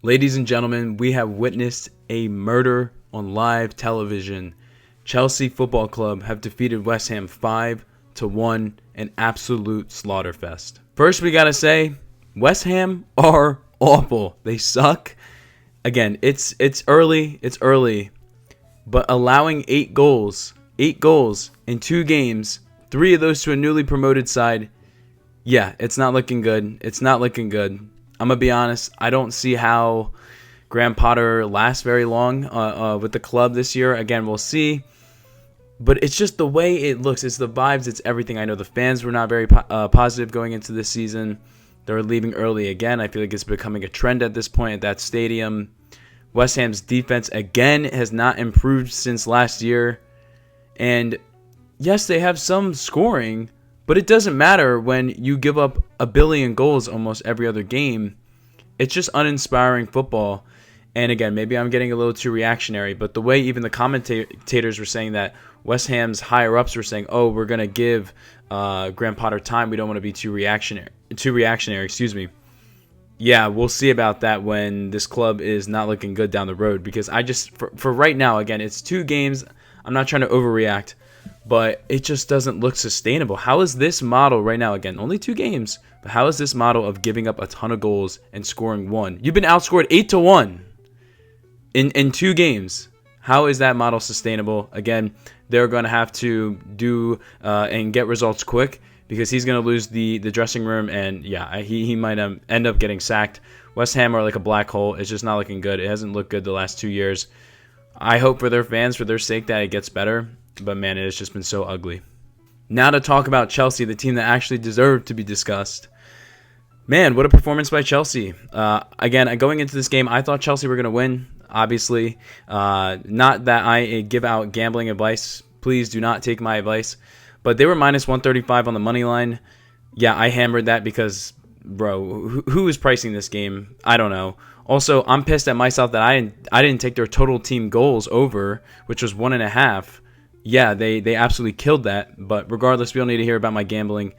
Ladies and gentlemen, we have witnessed a murder on live television. Chelsea Football Club have defeated West Ham 5-1, an absolute slaughterfest. First, we gotta say, West Ham are awful. They suck. Again, it's early, but allowing 8 goals in 2 games, 3 of those to a newly promoted side, yeah, it's not looking good. I'm going to be honest, I don't see how Graham Potter lasts very long with the club this year. Again, we'll see. But it's just the way it looks. It's the vibes. It's everything. I know the fans were not very positive going into this season. They're leaving early again. I feel like it's becoming a trend at this point at that stadium. West Ham's defense, again, has not improved since last year. And yes, they have some scoring, but it doesn't matter when you give up a billion goals almost every other game. It's just uninspiring football. And again, maybe I'm getting a little too reactionary, but the way even the commentators were saying that West Ham's higher-ups were saying, oh, we're going to give Graham Potter time. We don't want to be too reactionary, Yeah, we'll see about that when this club is not looking good down the road. Because I just, for right now, again, it's 2 games. I'm not trying to overreact, but it just doesn't look sustainable. How is this model right now, again, only 2 games, but how is this model of giving up a ton of goals and scoring 1? You've been outscored 8-1 in 2 games. How is that model sustainable? Again, they're going to have to do and get results quick because he's going to lose the dressing room, and yeah, he might end up getting sacked. West Ham are like a black hole. It's just not looking good. It hasn't looked good the last 2 years. I hope for their fans, for their sake, that it gets better. But man, it has just been so ugly. Now to talk about Chelsea, the team that actually deserved to be discussed. Man, what a performance by Chelsea. Again, going into this game, I thought Chelsea were going to win, obviously. Not that I give out gambling advice. Please do not take my advice. But they were minus 135 on the money line. Yeah, I hammered that because, bro, who is pricing this game? I don't know. Also, I'm pissed at myself that I didn't take their total team goals over, which was 1.5. Yeah, they absolutely killed that. But regardless, we don't need to hear about my gambling.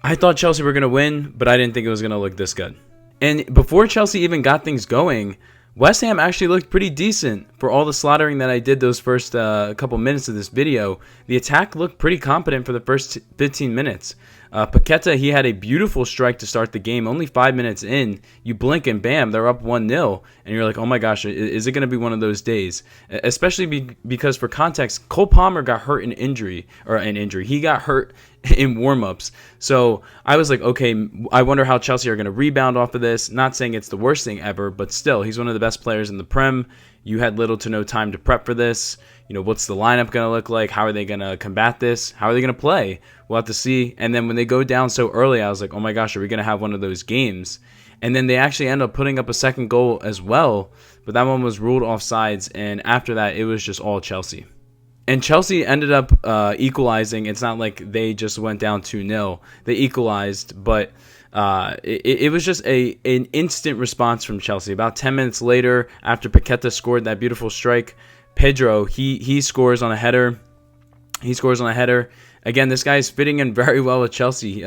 I thought Chelsea were going to win, but I didn't think it was going to look this good. And before Chelsea even got things going, West Ham actually looked pretty decent. For all the slaughtering that I did those first couple minutes of this video, the attack looked pretty competent for the first 15 minutes. Paqueta, he had a beautiful strike to start the game. Only 5 minutes in, you blink and bam, they're up 1-0. And you're like, oh my gosh, is it going to be one of those days? Especially because for context, Cole Palmer got hurt in injury. He got hurt in warm-ups. So I was like, okay, I wonder how Chelsea are going to rebound off of this. Not saying it's the worst thing ever, but still, he's one of the best players in the Prem. You had little to no time to prep for this. You know, what's the lineup going to look like? How are they going to combat this? How are they going to play? We'll have to see. And then when they go down so early, I was like, oh my gosh, are we going to have one of those games? And then they actually end up putting up a second goal as well. But that one was ruled offsides. And after that, it was just all Chelsea. And Chelsea ended up equalizing. It's not like they just went down 2-0. They equalized, but it was just an instant response from Chelsea. About 10 minutes later, after Paqueta scored that beautiful strike, Pedro, he scores on a header. Again, this guy is fitting in very well with Chelsea.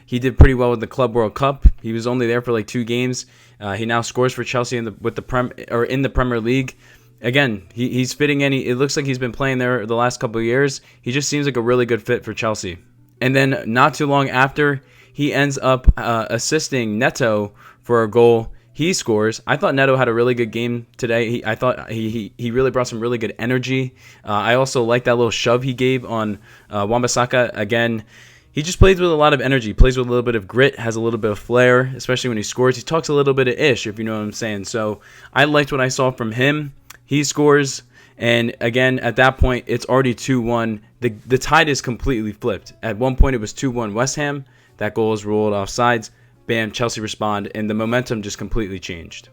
He did pretty well with the Club World Cup. He was only there for like 2 games. He now scores for Chelsea in the Premier League. Again, he's fitting in. It looks like he's been playing there the last couple of years. He just seems like a really good fit for Chelsea. And then not too long after, he ends up assisting Neto for a goal. He scores. I thought Neto had a really good game today. I thought he really brought some really good energy. I also like that little shove he gave on Wan-Bissaka. Again, he just plays with a lot of energy, plays with a little bit of grit, has a little bit of flair, especially when he scores. He talks a little bit of ish, if you know what I'm saying. So I liked what I saw from him. He scores, and again, at that point, it's already 2-1. The tide is completely flipped. At one point, it was 2-1 West Ham. That goal is ruled offsides. Bam, Chelsea respond, and the momentum just completely changed.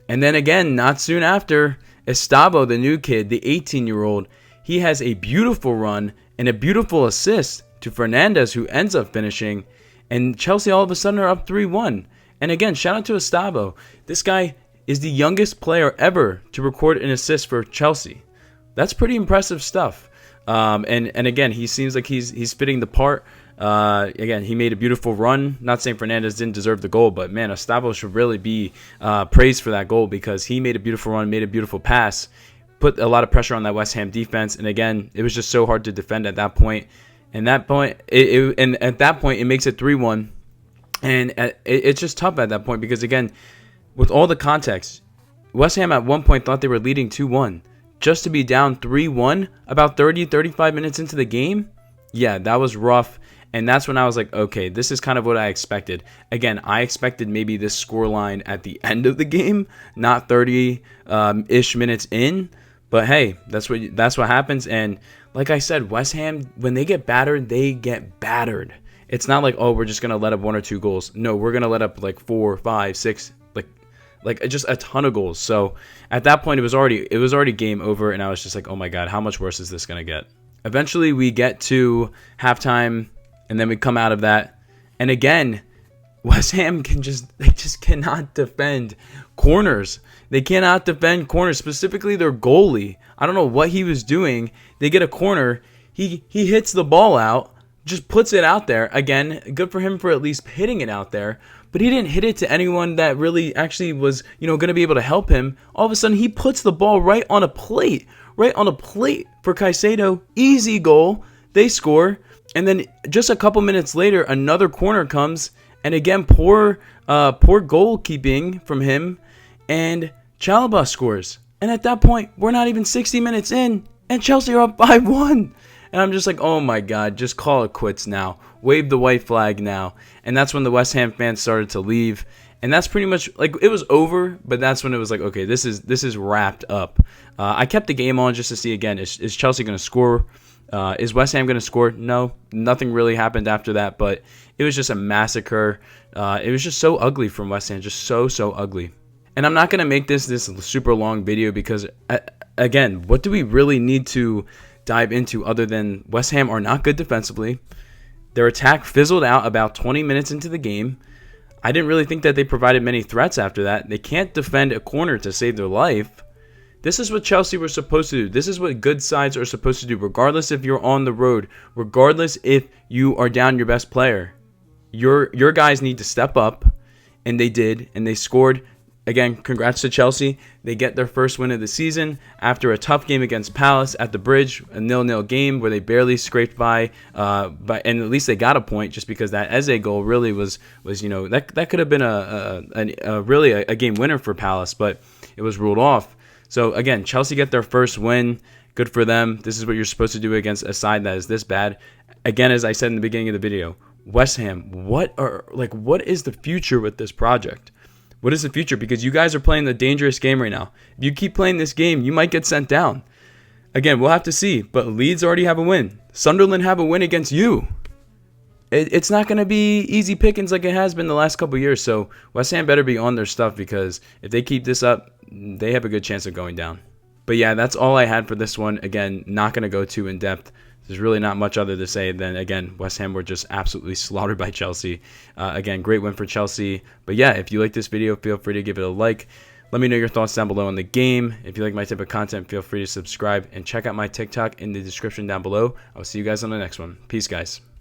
And then again, not soon after, Gustavo, the new kid, the 18-year-old, he has a beautiful run and a beautiful assist to Fernandez, who ends up finishing, and Chelsea all of a sudden are up 3-1. And again, shout out to Gustavo. This guy is the youngest player ever to record an assist for Chelsea. That's pretty impressive stuff. And again, he seems like he's fitting the part. Again, he made a beautiful run. Not saying Fernandez didn't deserve the goal, but man, Estavo should really be praised for that goal because he made a beautiful run, made a beautiful pass, put a lot of pressure on that West Ham defense. And again, it was just so hard to defend at that point. And at that point, it makes it 3-1. And it's just tough at that point because, again, with all the context, West Ham at one point thought they were leading 2-1. Just to be down 3-1 about 35 minutes into the game, yeah, that was rough. And that's when I was like, okay, this is kind of what I expected. I expected maybe this scoreline at the end of the game, not 30-ish minutes in. But hey, that's what happens. And like I said, West Ham, when they get battered, they get battered. It's not like, oh, we're just going to let up 1 or 2 goals. No, we're going to let up like 4, 5, 6, like just a ton of goals. So at that point, it was already game over. And I was just like, oh my God, how much worse is this going to get? Eventually, we get to halftime. And then we come out of that. And again, West Ham they just cannot defend corners. They cannot defend corners, specifically their goalie. I don't know what he was doing. They get a corner. He hits the ball out, just puts it out there. Again, good for him for at least hitting it out there. But he didn't hit it to anyone that really actually was, going to be able to help him. All of a sudden, he puts the ball right on a plate for Caicedo. Easy goal. They score. And then just a couple minutes later, another corner comes, and again, poor goalkeeping from him, and Chalobah scores. And at that point, we're not even 60 minutes in, and Chelsea are up 5-1. And I'm just like, oh my God, just call it quits now. Wave the white flag now. And that's when the West Ham fans started to leave. And that's pretty much, like, it was over, but that's when it was like, okay, this is wrapped up. I kept the game on just to see, again, is Chelsea going to score? Is West Ham going to score? No, nothing really happened after that, but it was just a massacre. It was just so ugly from West Ham, just so ugly. And I'm not going to make this super long video because, again, what do we really need to dive into other than West Ham are not good defensively? Their attack fizzled out about 20 minutes into the game. I didn't really think that they provided many threats after that. They can't defend a corner to save their life. This is what Chelsea were supposed to do. This is what good sides are supposed to do, regardless if you're on the road, regardless if you are down your best player. Your guys need to step up, and they did, and they scored. Again, congrats to Chelsea. They get their first win of the season after a tough game against Palace at the Bridge, a 0-0 game where they barely scraped by, and at least they got a point just because that Eze goal really was that could have been a game winner for Palace, but it was ruled off. So, again, Chelsea get their first win. Good for them. This is what you're supposed to do against a side that is this bad. Again, as I said in the beginning of the video, West Ham, what is the future with this project? What is the future? Because you guys are playing the dangerous game right now. If you keep playing this game, you might get sent down. Again, we'll have to see. But Leeds already have a win. Sunderland have a win against you. It's not going to be easy pickings like it has been the last couple of years. So West Ham better be on their stuff because if they keep this up, they have a good chance of going down. But yeah, that's all I had for this one. Again, not going to go too in depth. There's really not much other to say than, again, West Ham were just absolutely slaughtered by Chelsea. Again, great win for Chelsea. But yeah, if you like this video, feel free to give it a like. Let me know your thoughts down below on the game. If you like my type of content, feel free to subscribe and check out my TikTok in the description down below. I'll see you guys on the next one. Peace, guys.